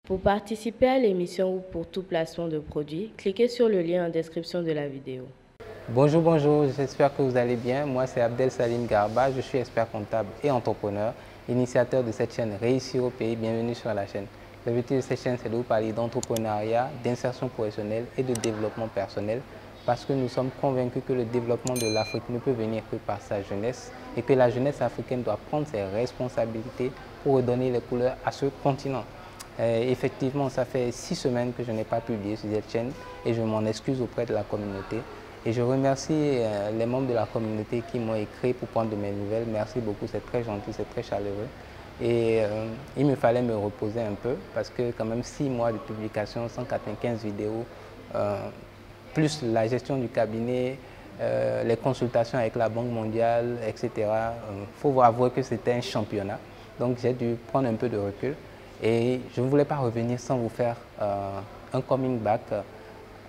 Pour participer à l'émission ou pour tout placement de produit, cliquez sur le lien en description de la vidéo. Bonjour, bonjour, j'espère que vous allez bien. Moi, c'est Abdel Salim Garba, je suis expert comptable et entrepreneur, initiateur de cette chaîne Réussir au pays. Bienvenue sur la chaîne. L'objectif de cette chaîne, c'est de vous parler d'entrepreneuriat, d'insertion professionnelle et de développement personnel parce que nous sommes convaincus que le développement de l'Afrique ne peut venir que par sa jeunesse et que la jeunesse africaine doit prendre ses responsabilités pour redonner les couleurs à ce continent. Effectivement, ça fait 6 semaines que je n'ai pas publié sur cette chaîne et je m'en excuse auprès de la communauté. Et je remercie les membres de la communauté qui m'ont écrit pour prendre de mes nouvelles. Merci beaucoup, c'est très gentil, c'est très chaleureux. Et il me fallait me reposer un peu parce que quand même 6 mois de publication, 195 vidéos, plus la gestion du cabinet, les consultations avec la Banque mondiale, etc. Il faut avouer que c'était un championnat. Donc j'ai dû prendre un peu de recul. Et je ne voulais pas revenir sans vous faire un coming back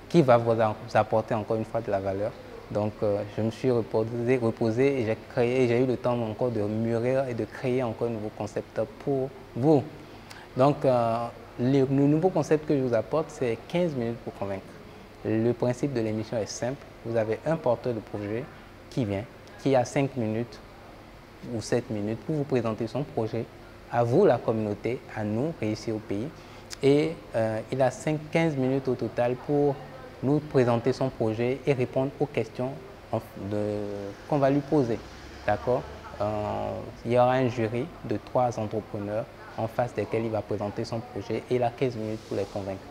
qui va vous apporter encore une fois de la valeur. Donc je me suis reposé et j'ai eu le temps encore de mûrir et de créer encore un nouveau concept pour vous. Donc le nouveau concept que je vous apporte, c'est 15 minutes pour convaincre. Le principe de l'émission est simple. Vous avez un porteur de projet qui vient, qui a 5 minutes ou 7 minutes pour vous présenter son projet, à vous la communauté, à nous, Réussir au pays. Et il a 15 minutes au total pour nous présenter son projet et répondre aux questions qu'on va lui poser. D'accord? Il y aura un jury de 3 entrepreneurs en face desquels il va présenter son projet et il a 15 minutes pour les convaincre.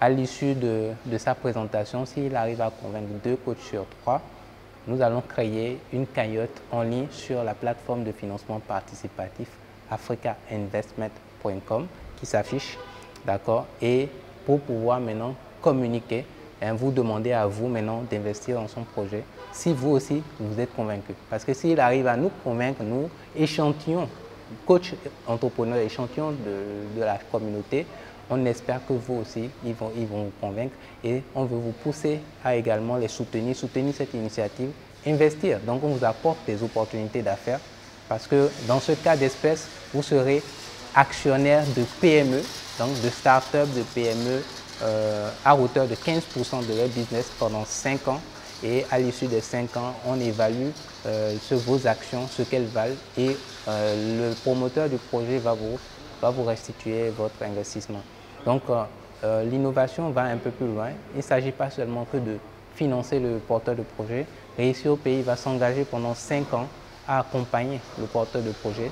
À l'issue de sa présentation, s'il arrive à convaincre 2 coachs sur 3, nous allons créer une cagnotte en ligne sur la plateforme de financement participatif africainvestment.com qui s'affiche, d'accord? Et pour pouvoir maintenant communiquer, vous demandez à vous maintenant d'investir dans son projet si vous aussi vous êtes convaincu. Parce que s'il arrive à nous convaincre, nous, échantillons, coach entrepreneur, échantillon de la communauté, on espère que vous aussi, ils vont vous convaincre et on veut vous pousser à également les soutenir cette initiative, investir. Donc, on vous apporte des opportunités d'affaires parce que dans ce cas d'espèce, vous serez actionnaire de PME, donc de start-up, de PME à hauteur de 15% de leur business pendant 5 ans. Et à l'issue des 5 ans, on évalue vos actions, ce qu'elles valent et le promoteur du projet va vous restituer votre investissement. Donc, l'innovation va un peu plus loin. Il ne s'agit pas seulement que de financer le porteur de projet. Réussir au pays va s'engager pendant 5 ans à accompagner le porteur de projet.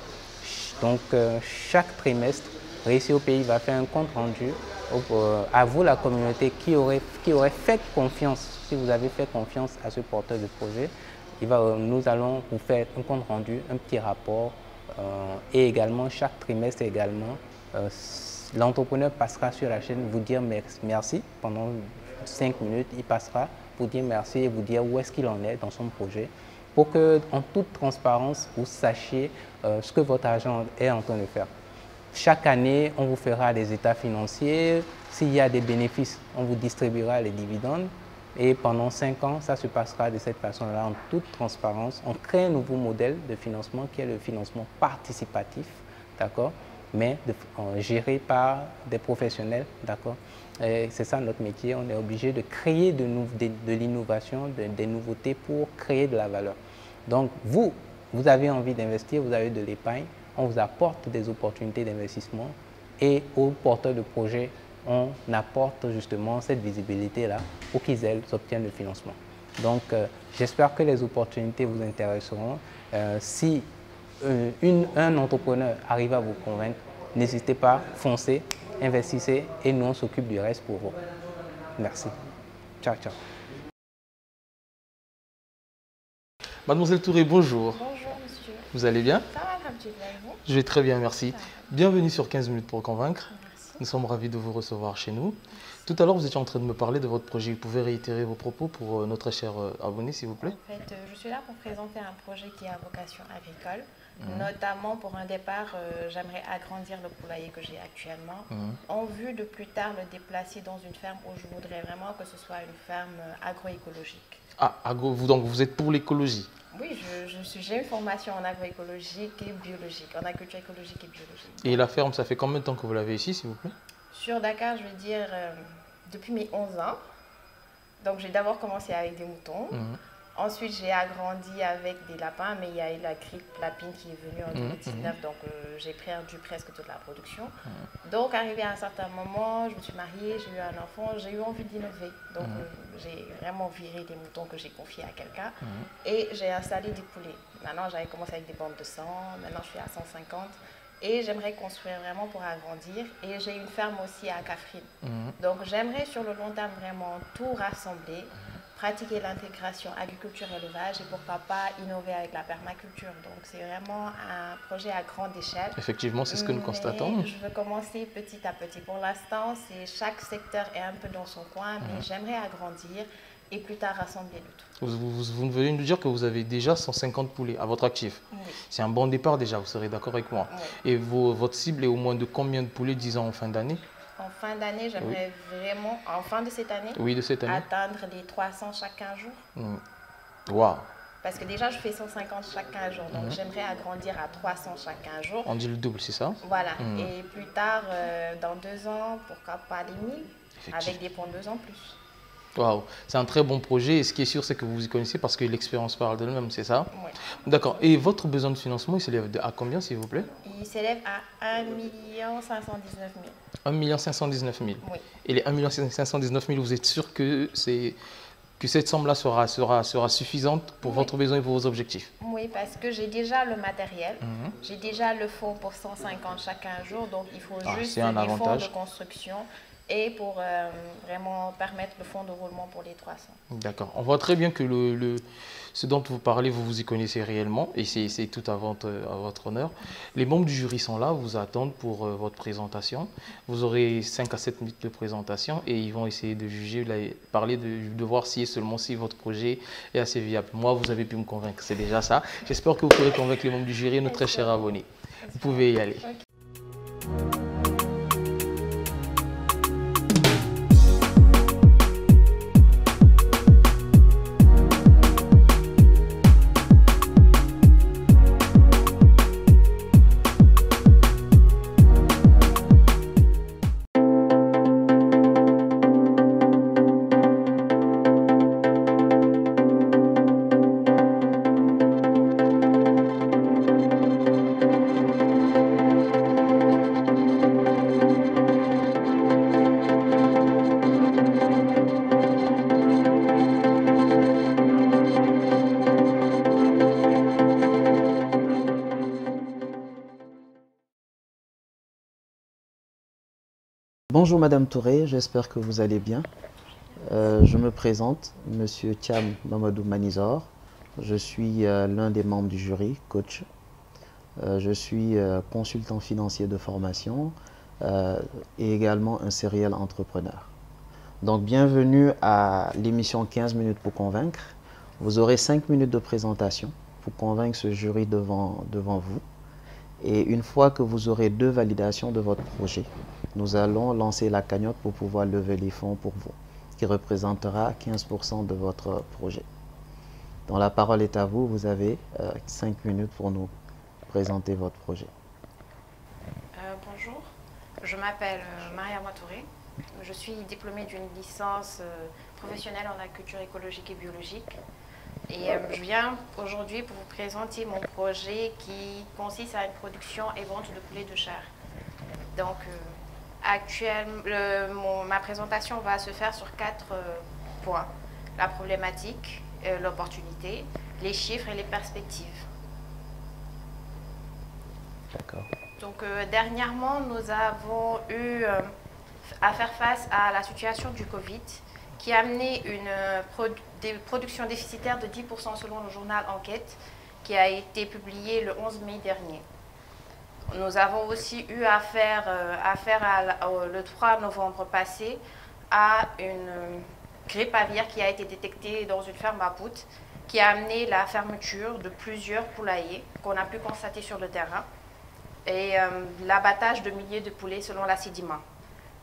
Donc, chaque trimestre, Réussir au pays va faire un compte rendu à vous, la communauté, qui aurait fait confiance. Si vous avez fait confiance à ce porteur de projet, nous allons vous faire un compte rendu, un petit rapport et également chaque trimestre également, l'entrepreneur passera sur la chaîne vous dire merci pendant 5 minutes. Il passera vous dire merci et vous dire où est-ce qu'il en est dans son projet pour que, en toute transparence, vous sachiez ce que votre argent est en train de faire. Chaque année, on vous fera des états financiers. S'il y a des bénéfices, on vous distribuera les dividendes. Et pendant 5 ans, ça se passera de cette façon-là, en toute transparence. On crée un nouveau modèle de financement qui est le financement participatif, d'accord, mais géré par des professionnels, d'accord. C'est ça notre métier. On est obligé de créer de l'innovation, des nouveautés pour créer de la valeur. Donc, vous avez envie d'investir, vous avez de l'épargne, on vous apporte des opportunités d'investissement et aux porteurs de projets, on apporte justement cette visibilité-là pour qu'ils obtiennent le financement. Donc, j'espère que les opportunités vous intéresseront. Si un entrepreneur arrive à vous convaincre, n'hésitez pas, foncez, investissez et nous, on s'occupe du reste pour vous. Merci. Ciao, ciao. Mademoiselle Touré, bonjour. Bonjour monsieur. Vous allez bien? Ça va, alhamdoulilah. Je vais très bien, merci. Ça va. Bienvenue sur 15 minutes pour convaincre. Merci. Nous sommes ravis de vous recevoir chez nous. Tout à l'heure, vous étiez en train de me parler de votre projet. Vous pouvez réitérer vos propos pour notre cher abonné, s'il vous plaît? En fait, je suis là pour présenter un projet qui a vocation agricole. Notamment pour un départ, j'aimerais agrandir le poulailler que j'ai actuellement. En vue de plus tard le déplacer dans une ferme où je voudrais vraiment que ce soit une ferme agroécologique. Ah, donc vous êtes pour l'écologie? Oui, j'ai une formation en agroécologique et biologique, en agriculture écologique et biologique. Et la ferme, ça fait combien de temps que vous l'avez ici, s'il vous plaît? Sur Dakar, je veux dire, depuis mes 11 ans. Donc, j'ai d'abord commencé avec des moutons. Ensuite, j'ai agrandi avec des lapins, mais il y a eu la grippe lapine qui est venue en 2019, donc j'ai perdu presque toute la production. Donc, arrivé à un certain moment, je me suis mariée, j'ai eu un enfant, j'ai eu envie d'innover. Donc, j'ai vraiment viré des moutons que j'ai confiés à quelqu'un et j'ai installé des poulets. Maintenant, j'avais commencé avec des bandes de 100, maintenant je suis à 150. Et j'aimerais construire vraiment pour agrandir. Et j'ai une ferme aussi à Kaffrine. Donc j'aimerais sur le long terme vraiment tout rassembler, pratiquer l'intégration agriculture-élevage et pourquoi pas innover avec la permaculture. Donc c'est vraiment un projet à grande échelle. Effectivement, c'est ce que nous constatons. Je veux commencer petit à petit. Pour l'instant, chaque secteur est un peu dans son coin, mais j'aimerais agrandir et plus tard rassembler le tout. Vous venez nous dire que vous avez déjà 150 poulets à votre actif. Oui. C'est un bon départ déjà, vous serez d'accord avec moi. Oui. Et votre cible est au moins de combien de poulets, disons, en fin d'année? En fin d'année, j'aimerais vraiment, en fin de cette année, atteindre les 300 chaque 15 jours. Waouh! Parce que déjà, je fais 150 chaque 15 jours. Donc, j'aimerais agrandir à 300 chaque 15 jours. On dit le double, c'est ça? Voilà. Et plus tard, dans 2 ans, pourquoi pas les 1000, avec des pondeuses en plus. Waouh, c'est un très bon projet et ce qui est sûr, c'est que vous y connaissez parce que l'expérience parle d'elle-même, c'est ça? Oui. D'accord. Et votre besoin de financement, il s'élève à combien, s'il vous plaît? Il s'élève à 1 519 000. 1 519 000. Oui. Et les 1 519 000, vous êtes sûr que cette somme-là sera suffisante pour votre besoin et pour vos objectifs? Oui, parce que j'ai déjà le matériel, j'ai déjà le fonds pour 150 chaque 15 jours, donc il faut juste des fonds de construction et pour vraiment permettre le fonds de roulement pour les 300. D'accord. On voit très bien que ce dont vous parlez, vous y connaissez réellement et c'est tout à votre honneur. Les membres du jury sont là, vous attendent pour votre présentation. Vous aurez 5 à 7 minutes de présentation et ils vont essayer de juger, parler de voir si et seulement si votre projet est assez viable. Moi, vous avez pu me convaincre, c'est déjà ça. J'espère que vous pourrez convaincre les membres du jury et nos très chers abonnés. Vous pouvez y aller. Okay. Bonjour Madame Touré, j'espère que vous allez bien. Je me présente, Monsieur Thiam Mamadou Manizor. Je suis l'un des membres du jury, coach. Je suis consultant financier de formation et également un serial entrepreneur. Donc bienvenue à l'émission 15 minutes pour convaincre. Vous aurez 5 minutes de présentation pour convaincre ce jury devant vous. Et une fois que vous aurez 2 validations de votre projet, nous allons lancer la cagnotte pour pouvoir lever les fonds pour vous, qui représentera 15% de votre projet. Donc la parole est à vous, vous avez 5 minutes pour nous présenter votre projet. Bonjour, je m'appelle Maria Touré. Je suis diplômée d'une licence professionnelle en agriculture écologique et biologique. Et je viens aujourd'hui pour vous présenter mon projet qui consiste à une production et vente de poulet de chair. Donc, actuellement, ma présentation va se faire sur 4 points. La problématique, l'opportunité, les chiffres et les perspectives. D'accord. Donc, dernièrement, nous avons eu à faire face à la situation du Covid qui a amené des productions déficitaires de 10% selon le journal Enquête qui a été publié le 11 mai dernier. Nous avons aussi eu affaire le 3 novembre passé à une grippe aviaire qui a été détectée dans une ferme à Pout qui a amené la fermeture de plusieurs poulaillers qu'on a pu constater sur le terrain et l'abattage de milliers de poulets selon la CIDIMA.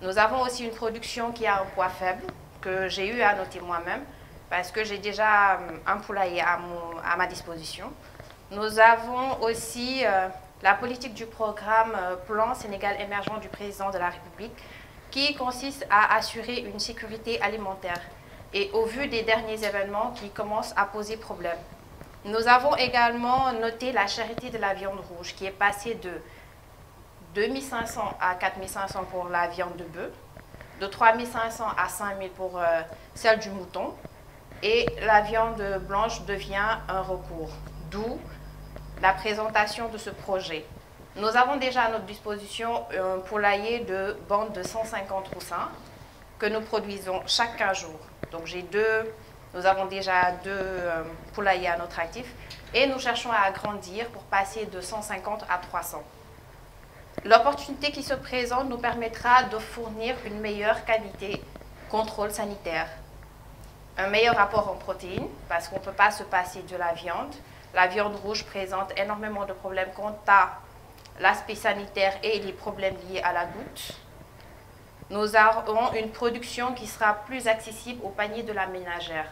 Nous avons aussi une production qui a un poids faible que j'ai eu à noter moi-même parce que j'ai déjà un poulailler à ma disposition. Nous avons aussi la politique du programme Plan Sénégal émergent du président de la République qui consiste à assurer une sécurité alimentaire et au vu des derniers événements qui commencent à poser problème. Nous avons également noté la cherté de la viande rouge qui est passée de 2500 à 4500 pour la viande de bœuf, de 3500 à 5000 pour celle du mouton, et la viande blanche devient un recours, d'où la présentation de ce projet. Nous avons déjà à notre disposition un poulailler de bande de 150 oussins que nous produisons chaque 15 jours. Donc nous avons déjà deux poulaillers à notre actif et nous cherchons à agrandir pour passer de 150 à 300. L'opportunité qui se présente nous permettra de fournir une meilleure qualité, contrôle sanitaire, un meilleur apport en protéines, parce qu'on ne peut pas se passer de la viande. La viande rouge présente énormément de problèmes quant à l'aspect sanitaire et les problèmes liés à la goutte. Nous aurons une production qui sera plus accessible au panier de la ménagère.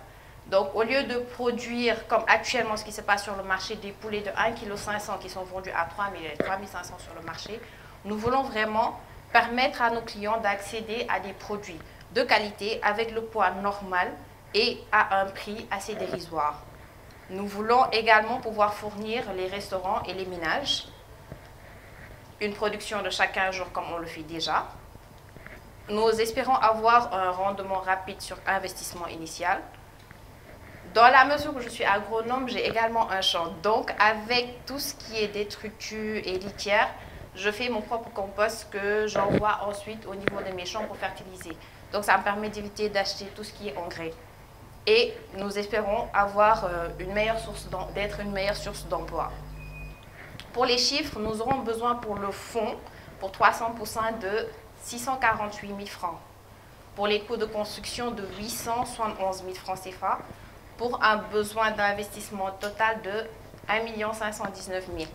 Donc, au lieu de produire, comme actuellement ce qui se passe sur le marché, des poulets de 1,5 kg qui sont vendus à 3 000 et 3 500 sur le marché, nous voulons vraiment permettre à nos clients d'accéder à des produits de qualité avec le poids normal et à un prix assez dérisoire. Nous voulons également pouvoir fournir les restaurants et les ménages une production de chaque 15 jours comme on le fait déjà. Nous espérons avoir un rendement rapide sur investissement initial. Dans la mesure où je suis agronome, j'ai également un champ. Donc, avec tout ce qui est détritus et litière, je fais mon propre compost que j'envoie ensuite au niveau de mes champs pour fertiliser. Donc, ça me permet d'éviter d'acheter tout ce qui est engrais. Et nous espérons avoir d'être une meilleure source d'emploi. Pour les chiffres, nous aurons besoin pour le fonds, pour 300% de 648 000 francs. Pour les coûts de construction de 871 000 francs CFA, pour un besoin d'investissement total de 1 519 000.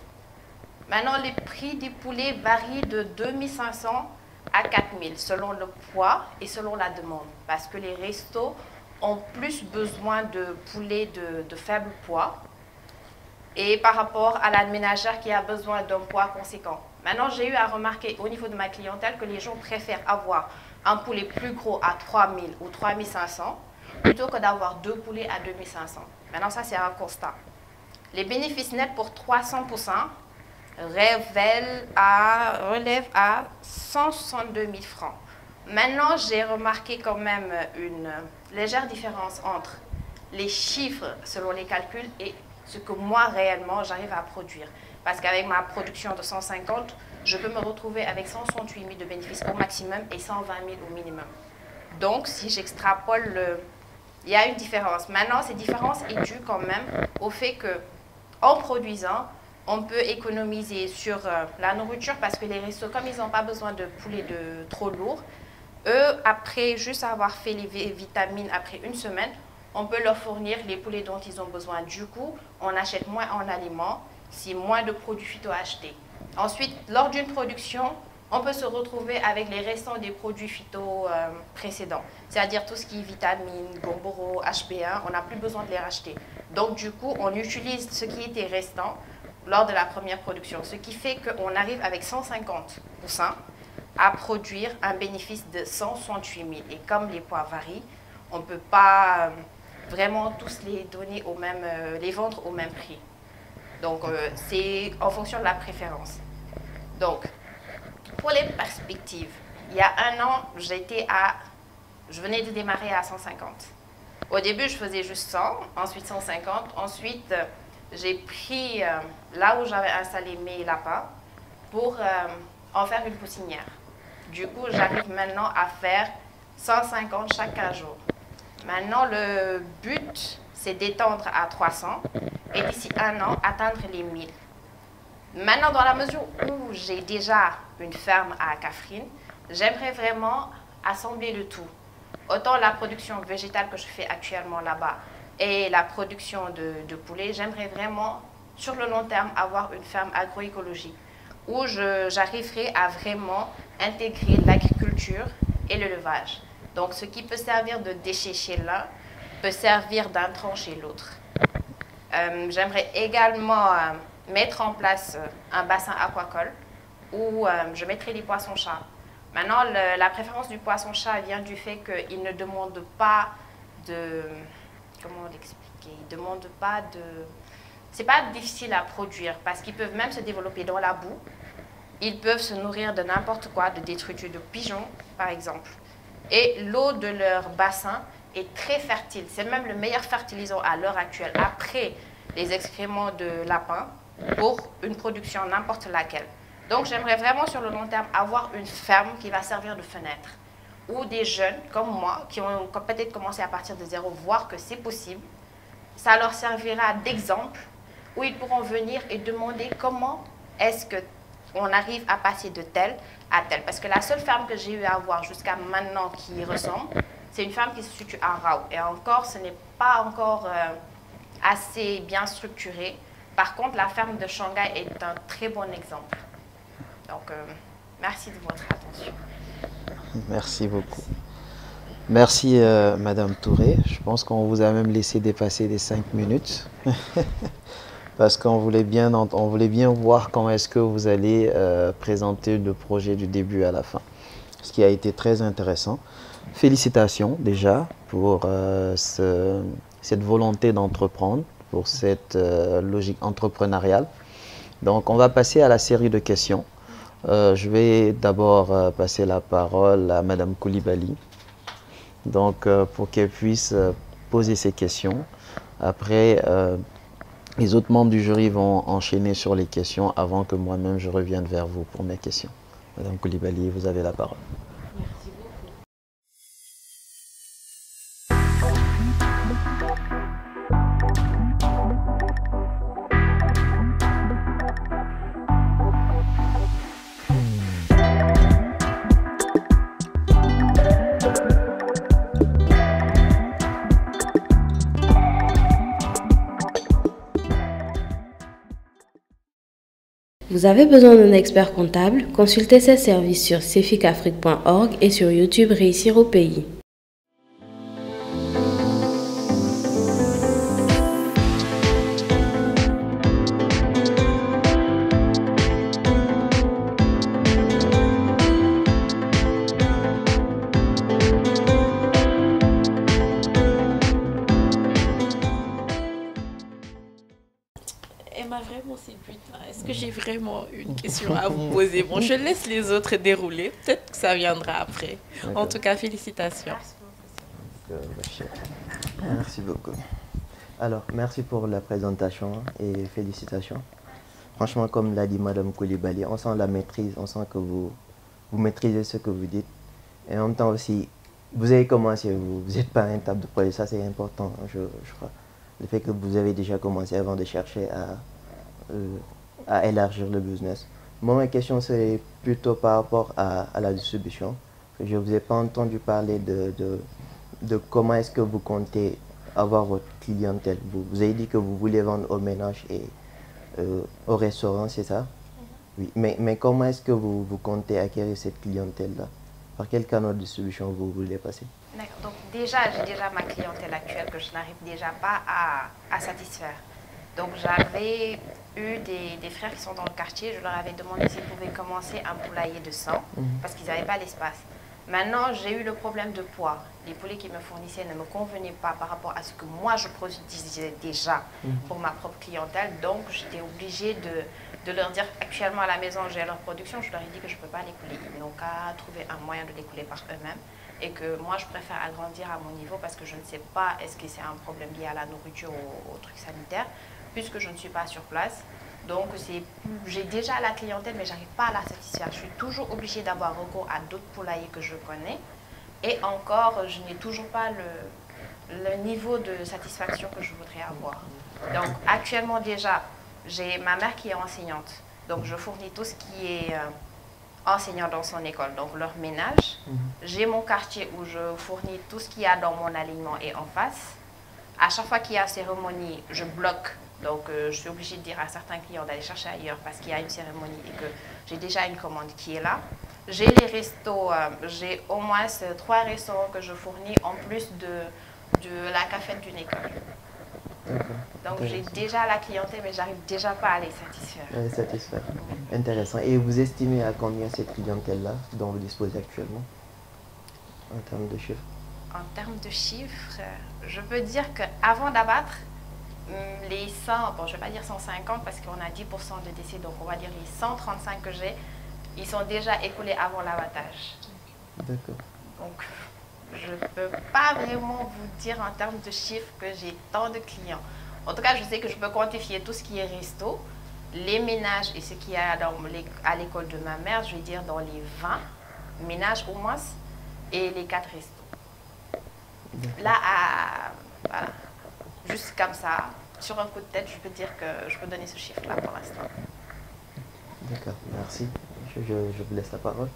Maintenant, les prix des poulets varient de 2 500 à 4 000 selon le poids et selon la demande. Parce que les restos ont plus besoin de poulets de faible poids et par rapport à la ménagère qui a besoin d'un poids conséquent. Maintenant, j'ai eu à remarquer au niveau de ma clientèle que les gens préfèrent avoir un poulet plus gros à 3 000 ou 3 500 plutôt que d'avoir deux poulets à 2 500. Maintenant, ça, c'est un constat. Les bénéfices nets pour 300% relèvent à 162 000 francs. Maintenant, j'ai remarqué quand même une légère différence entre les chiffres selon les calculs et ce que moi, réellement, j'arrive à produire. Parce qu'avec ma production de 150, je peux me retrouver avec 168 000 de bénéfices au maximum et 120 000 au minimum. Donc, si j'extrapole, il y a une différence. Maintenant, cette différence est due quand même au fait qu'en produisant, on peut économiser sur la nourriture parce que les restos, comme ils n'ont pas besoin de poulet trop lourd, eux, après juste avoir fait les vitamines après une semaine, on peut leur fournir les poulets dont ils ont besoin. Du coup, on achète moins en aliments, c'est moins de produits phyto achetés. Ensuite, lors d'une production, on peut se retrouver avec les restants des produits phyto précédents. C'est-à-dire tout ce qui est vitamines, Gomboro, HB1, on n'a plus besoin de les racheter. Donc du coup, on utilise ce qui était restant lors de la première production. Ce qui fait qu'on arrive avec 150% à produire un bénéfice de 168 000. Et comme les poids varient, on ne peut pas vraiment tous les donner les vendre au même prix. Donc c'est en fonction de la préférence. Donc, pour les perspectives, il y a un an, je venais de démarrer à 150. Au début, je faisais juste 100, ensuite 150. Ensuite, j'ai pris là où j'avais installé mes lapins pour en faire une poussinière. Du coup, j'arrive maintenant à faire 150 chaque 15 jours. Maintenant, le but, c'est d'étendre à 300 et d'ici un an, atteindre les 1000. Maintenant, dans la mesure où j'ai déjà une ferme à Kaffrine, j'aimerais vraiment assembler le tout. Autant la production végétale que je fais actuellement là-bas et la production de poulet, j'aimerais vraiment, sur le long terme, avoir une ferme agroécologique où j'arriverai à vraiment intégrer l'agriculture et l'élevage. Donc, ce qui peut servir de déchet chez l'un peut servir d'intrant chez l'autre. J'aimerais également mettre en place un bassin aquacole où je mettrai des poissons-chats Maintenant, la préférence du poisson-chat vient du fait qu'il ne demande pas de... Comment l'expliquer? Il ne demande pas de... C'est pas difficile à produire parce qu'ils peuvent même se développer dans la boue. Ils peuvent se nourrir de n'importe quoi, de détritus de pigeons, par exemple. Et l'eau de leur bassin est très fertile. C'est même le meilleur fertilisant à l'heure actuelle, après les excréments de lapin, pour une production n'importe laquelle. Donc, j'aimerais vraiment, sur le long terme, avoir une ferme qui va servir de fenêtre, où des jeunes comme moi, qui ont peut-être commencé à partir de zéro, voir que c'est possible, ça leur servira d'exemple, où ils pourront venir et demander comment est-ce qu'on arrive à passer de tel à tel. Parce que la seule ferme que j'ai eu à voir jusqu'à maintenant qui y ressemble, c'est une ferme qui se situe à Rao. Et encore, ce n'est pas encore assez bien structuré. Par contre, la ferme de Shanghai est un très bon exemple. Donc, merci de votre attention. Merci beaucoup. Merci, Madame Touré. Je pense qu'on vous a même laissé dépasser les 5 minutes. Parce qu'on voulait bien voir comment est-ce que vous allez présenter le projet du début à la fin. Ce qui a été très intéressant. Félicitations déjà pour cette volonté d'entreprendre, pour cette logique entrepreneuriale. Donc on va passer à la série de questions. Je vais d'abord passer la parole à Madame Koulibaly, donc pour qu'elle puisse poser ses questions. Après, les autres membres du jury vont enchaîner sur les questions avant que moi-même je revienne vers vous pour mes questions. Madame Koulibaly, vous avez la parole. Merci beaucoup. Vous avez besoin d'un expert comptable? Consultez ses services sur ceficafrique.org et sur YouTube Réussir au pays. Est-ce que j'ai vraiment une question à vous poser? Bon, je laisse les autres dérouler. Peut-être que ça viendra après. En tout cas, félicitations. Merci beaucoup. Alors, merci pour la présentation et félicitations. Franchement, comme l'a dit Madame Koulibaly, on sent la maîtrise, on sent que vous maîtrisez ce que vous dites. Et en même temps aussi, vous avez commencé, vous n'êtes pas rentable de projet, ça c'est important, je crois. Le fait que vous avez déjà commencé avant de chercher à élargir le business. Moi, ma question, c'est plutôt par rapport à la distribution. Je ne vous ai pas entendu parler de comment est-ce que vous comptez avoir votre clientèle. Vous avez dit que vous voulez vendre aux ménages et au restaurant, c'est ça? Oui. Mais comment est-ce que vous comptez acquérir cette clientèle-là? Par quel canal de distribution vous voulez passer? D'accord. Donc déjà, j'ai déjà ma clientèle actuelle que je n'arrive déjà pas à satisfaire. Donc j'avais eu des frères qui sont dans le quartier, je leur avais demandé s'ils pouvaient commencer un poulailler de 100 parce qu'ils n'avaient pas l'espace. Maintenant, j'ai eu le problème de poids. Les poulets qu'ils me fournissaient ne me convenaient pas par rapport à ce que moi je produisais déjà pour ma propre clientèle. Donc j'étais obligée de leur dire actuellement à la maison j'ai leur production, je leur ai dit que je ne peux pas les couler. Ils n'ont qu'à trouver un moyen de les couler par eux-mêmes. Et que moi, je préfère agrandir à mon niveau parce que je ne sais pas est-ce que c'est un problème lié à la nourriture ou au truc sanitaire, puisque je ne suis pas sur place. Donc, j'ai déjà la clientèle, mais je n'arrive pas à la satisfaire. Je suis toujours obligée d'avoir recours à d'autres poulaillers que je connais. Et encore, je n'ai toujours pas le niveau de satisfaction que je voudrais avoir. Donc, actuellement déjà, j'ai ma mère qui est enseignante. Donc, je fournis tout ce qui est enseignant dans son école, donc leur ménage. J'ai mon quartier où je fournis tout ce qu'il y a dans mon alignement et en face. À chaque fois qu'il y a cérémonie, je bloque. Donc, je suis obligée de dire à certains clients d'aller chercher ailleurs parce qu'il y a une cérémonie et que j'ai déjà une commande qui est là. J'ai les restos, j'ai au moins 3 restaurants que je fournis en plus de la cafette d'une école. Donc j'ai déjà la clientèle, mais j'arrive déjà pas à les satisfaire. À les satisfaire. Intéressant. Et vous estimez à combien cette clientèle-là dont vous disposez actuellement en termes de chiffres? En termes de chiffres, je peux dire qu'avant d'abattre, les 100, bon je ne vais pas dire 150 parce qu'on a 10% de décès, donc on va dire les 135 que j'ai, ils sont déjà écoulés avant l'abattage. D'accord. Donc je ne peux pas vraiment vous dire en termes de chiffres que j'ai tant de clients. En tout cas, je sais que je peux quantifier tout ce qui est resto, les ménages et ce qu'il y a à l'école de ma mère, je vais dire dans les 20 ménages au moins, et les 4 restos. Là, voilà, juste comme ça, sur un coup de tête, je peux dire que je peux donner ce chiffre-là pour l'instant. D'accord, merci. Je vous laisse la parole.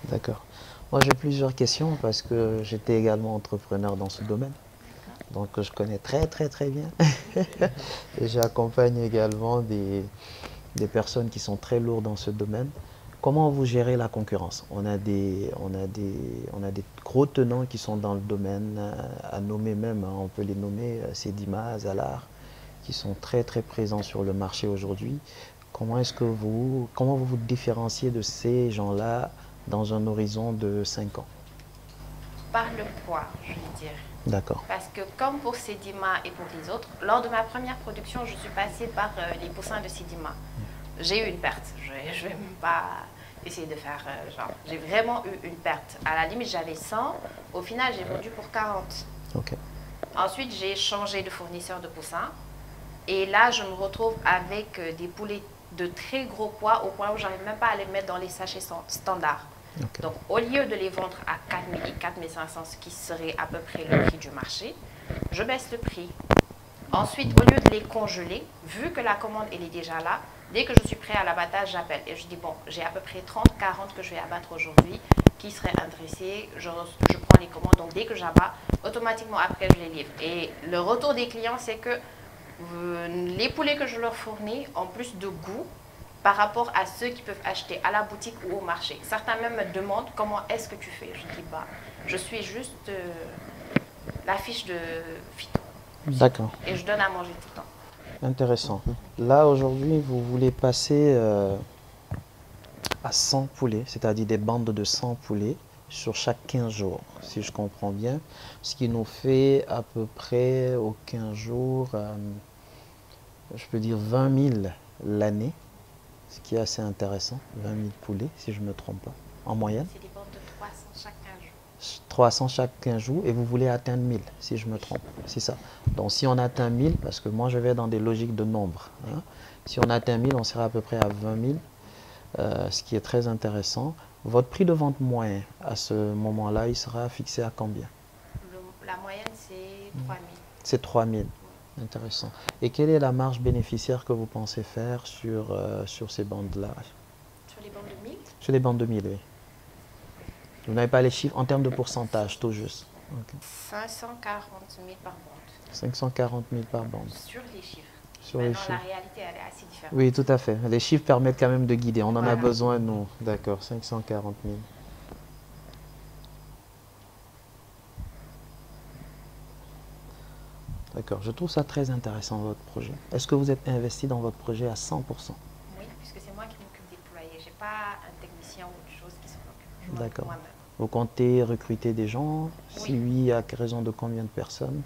D'accord. Moi, j'ai plusieurs questions parce que j'étais également entrepreneur dans ce domaine. Donc, je connais très bien. Et j'accompagne également des personnes qui sont très lourdes dans ce domaine. Comment vous gérez la concurrence? On a des gros tenants qui sont dans le domaine, à nommer même, hein, on peut les nommer, Sedima, Zalar, qui sont très présents sur le marché aujourd'hui. Comment vous vous différenciez de ces gens-là dans un horizon de 5 ans? Par le poids, je vais dire. D'accord. Parce que comme pour Sedima et pour les autres, lors de ma première production, je suis passée par les poussins de Sedima. J'ai eu une perte. Je ne vais même pas essayer de faire genre. J'ai vraiment eu une perte. À la limite, j'avais 100. Au final, j'ai vendu pour 40. Okay. Ensuite, j'ai changé de fournisseur de poussins. Et là, je me retrouve avec des poulets de très gros poids au point où je n'arrive même pas à les mettre dans les sachets standards. Okay. Donc, au lieu de les vendre à 4 000 et 4 500, ce qui serait à peu près le prix du marché, je baisse le prix. Ensuite, au lieu de les congeler, vu que la commande elle est déjà là, dès que je suis prêt à l'abattage, j'appelle. Et je dis, bon, j'ai à peu près 30, 40 que je vais abattre aujourd'hui, qui seraient intéressés, je prends les commandes. Donc, dès que j'abats, automatiquement après, je les livre. Et le retour des clients, c'est que les poulets que je leur fournis ont plus de goût par rapport à ceux qui peuvent acheter à la boutique ou au marché. Certains même me demandent comment est-ce que tu fais. Je dis, bah, je suis juste la fiche de phyto. D'accord. Et je donne à manger tout le temps. Intéressant. Là, aujourd'hui, vous voulez passer à 100 poulets, c'est-à-dire des bandes de 100 poulets sur chaque 15 jours, si je comprends bien. Ce qui nous fait à peu près aux 15 jours, je peux dire 20 000 l'année, ce qui est assez intéressant, 20 000 poulets, si je ne me trompe pas, en moyenne. C'est des bandes de 300 chaque 15 jours. 300 chaque 15 jours, et vous voulez atteindre 1000, si je me trompe, c'est ça. Donc si on atteint 1000, parce que moi je vais dans des logiques de nombre, hein, si on atteint 1000, on sera à peu près à 20 000, ce qui est très intéressant. Votre prix de vente moyen, à ce moment-là, il sera fixé à combien? La moyenne, c'est 3 000. C'est 3 000. Intéressant. Et quelle est la marge bénéficiaire que vous pensez faire sur ces bandes-là? Sur les bandes de 1000? Sur les bandes de 1000, oui. Vous n'avez pas les chiffres en termes de pourcentage, tout juste. Okay. 540 000 par bande. 540 000 par bande. Sur les chiffres. Sur maintenant, les chiffres. la réalité, elle est assez différente. Oui, tout à fait. Les chiffres permettent quand même de guider. On en Voilà. a besoin, nous. D'accord, 540 000. D'accord, je trouve ça très intéressant, votre projet. Est-ce que vous êtes investi dans votre projet à 100%? Oui, puisque c'est moi qui m'occupe des poulaillers. Je n'ai pas un technicien ou autre chose qui s'en occupe. D'accord. Moi-même. Vous comptez recruter des gens? Si oui, à raison de combien de personnes?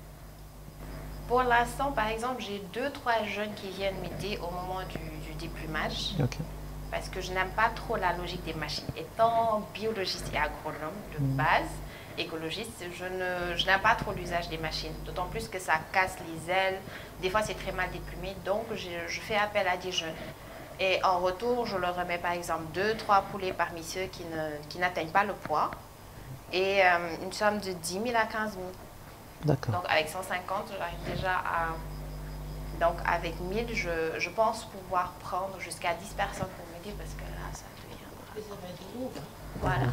Pour l'instant, par exemple, j'ai 2-3 jeunes qui viennent m'aider au moment du déplumage. Okay. Parce que je n'aime pas trop la logique des machines. Étant biologiste et agronome de base, écologiste, je n'aime pas trop l'usage des machines. D'autant plus que ça casse les ailes. Des fois, c'est très mal déplumé. Donc, je fais appel à des jeunes. Et en retour, je leur remets par exemple 2-3 poulets parmi ceux qui n'atteignent pas le poids. Et une somme de 10 000 à 15 000. D'accord. Donc, avec 150, j'arrive déjà à... Donc, avec 1000, je pense pouvoir prendre jusqu'à 10 personnes pour m'aider parce que là, ça deviendra... Ça va être lourd. Voilà.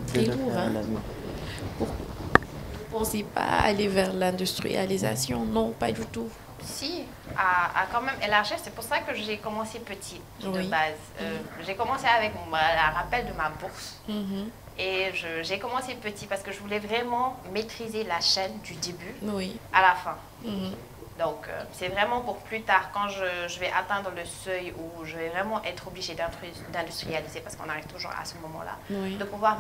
Très lourd, hein. Vous ne pensez pas aller vers l'industrialisation? Non, pas du tout. Si, à quand même élargir. C'est pour ça que j'ai commencé petit de base. J'ai commencé avec un rappel de ma bourse. Et j'ai commencé petit parce que je voulais vraiment maîtriser la chaîne du début à la fin. Donc, c'est vraiment pour plus tard, quand je vais atteindre le seuil où je vais vraiment être obligée d'industrialiser, parce qu'on arrive toujours à ce moment-là, Oui. de pouvoir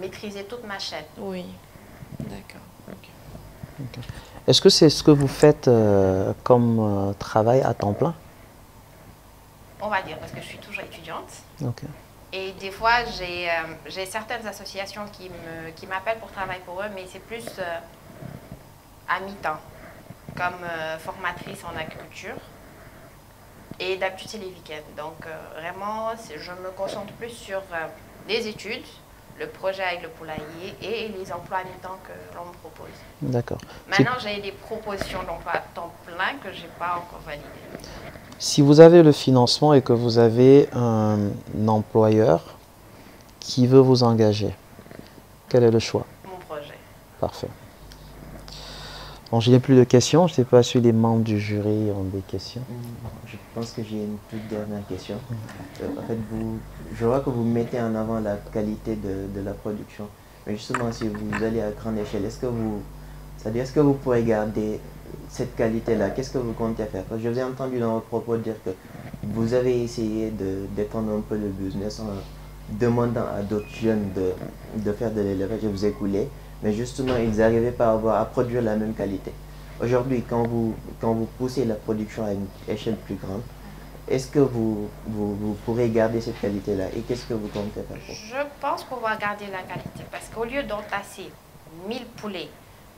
maîtriser toute ma chaîne. Oui, d'accord. Ok. Est-ce que c'est ce que vous faites comme travail à temps plein? On va dire, parce que je suis toujours étudiante. Ok. Et des fois, j'ai certaines associations qui m'appellent pour travailler pour eux, mais c'est plus à mi-temps, comme formatrice en agriculture. Et d'habitude, c'est les week-ends. Donc, vraiment, je me concentre plus sur les études, le projet avec le poulailler et les emplois à mi-temps que l'on me propose. D'accord. Maintenant, j'ai des propositions d'emploi à temps plein que je n'ai pas encore validées. Si vous avez le financement et que vous avez un employeur qui veut vous engager, quel est le choix? Mon projet. Parfait. Bon, je n'ai plus de questions. Je ne sais pas si les membres du jury ont des questions. Je pense que j'ai une toute dernière question. En fait, je vois que vous mettez en avant la qualité de la production. Mais justement, si vous allez à grande échelle, est-ce que vous pourrez garder cette qualité-là? Qu'est-ce que vous comptez faire? Parce que je vous ai entendu dans vos propos dire que vous avez essayé d'étendre un peu le business en demandant à d'autres jeunes de faire de l'élevage et vous écouler. Mais justement, ils n'arrivaient pas à produire la même qualité. Aujourd'hui, quand vous poussez la production à une échelle plus grande, est-ce que vous pourrez garder cette qualité-là? Et qu'est-ce que vous comptez faire pour? Je pense pouvoir garder la qualité parce qu'au lieu d'entasser 1000 poulets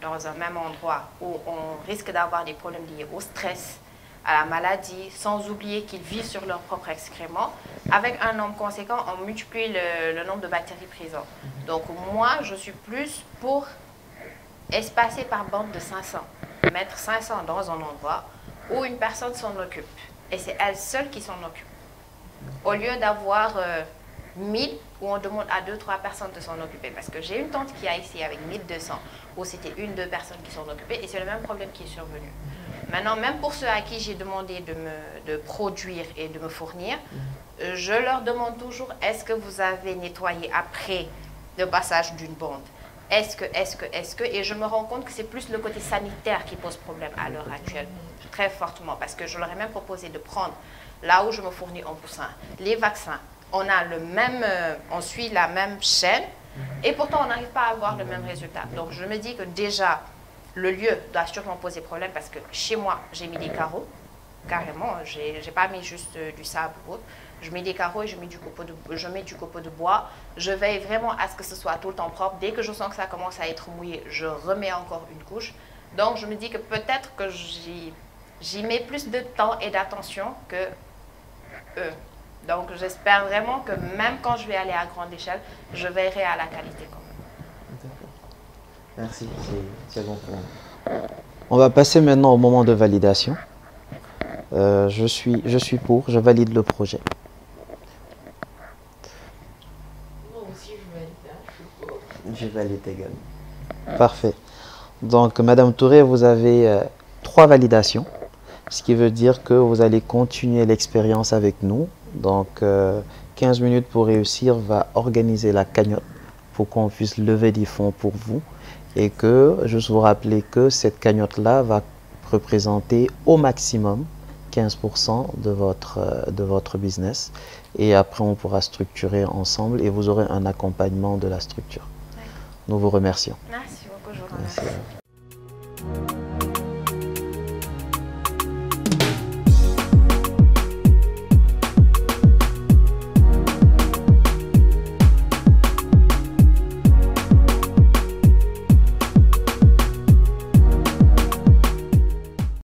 dans un même endroit où on risque d'avoir des problèmes liés au stress, à la maladie, sans oublier qu'ils vivent sur leur propre excrément, avec un nombre conséquent, on multiplie le nombre de bactéries présentes. Donc moi, je suis plus pour espacer par bande de 500, mettre 500 dans un endroit où une personne s'en occupe. Et c'est elle seule qui s'en occupe. Au lieu d'avoir 1000 où on demande à 2-3 personnes de s'en occuper. Parce que j'ai une tante qui a essayé avec 1200 où c'était 1-2 personnes qui s'en occupaient et c'est le même problème qui est survenu. Maintenant, même pour ceux à qui j'ai demandé de produire et de me fournir, je leur demande toujours, est-ce que vous avez nettoyé après le passage d'une bande? Est-ce que, et je me rends compte que c'est plus le côté sanitaire qui pose problème à l'heure actuelle, très fortement, parce que je leur ai même proposé de prendre, là où je me fournis en poussin, les vaccins, on suit la même chaîne, et pourtant on n'arrive pas à avoir le même résultat. Donc je me dis que déjà, le lieu doit sûrement poser problème, parce que chez moi, j'ai mis des carreaux, carrément, j'ai pas mis juste du sable ou autre. Je mets des carreaux et je mets du copeau de bois. Je veille vraiment à ce que ce soit tout le temps propre. Dès que je sens que ça commence à être mouillé, je remets encore une couche. Donc, je me dis que peut-être que j'y mets plus de temps et d'attention que eux. Donc, j'espère vraiment que même quand je vais aller à grande échelle, je veillerai à la qualité quand même. Merci, c'est bon pour moi. On va passer maintenant au moment de validation. Je valide le projet. Je valide également. Parfait. Donc, Madame Touré, vous avez 3 validations, ce qui veut dire que vous allez continuer l'expérience avec nous. Donc, 15 minutes pour réussir va organiser la cagnotte pour qu'on puisse lever des fonds pour vous. Et que, juste vous rappeler que cette cagnotte-là va représenter au maximum 15% de votre business. Et après, on pourra structurer ensemble et vous aurez un accompagnement de la structure. Nous vous remercions. Merci beaucoup, je vous remercie. Merci.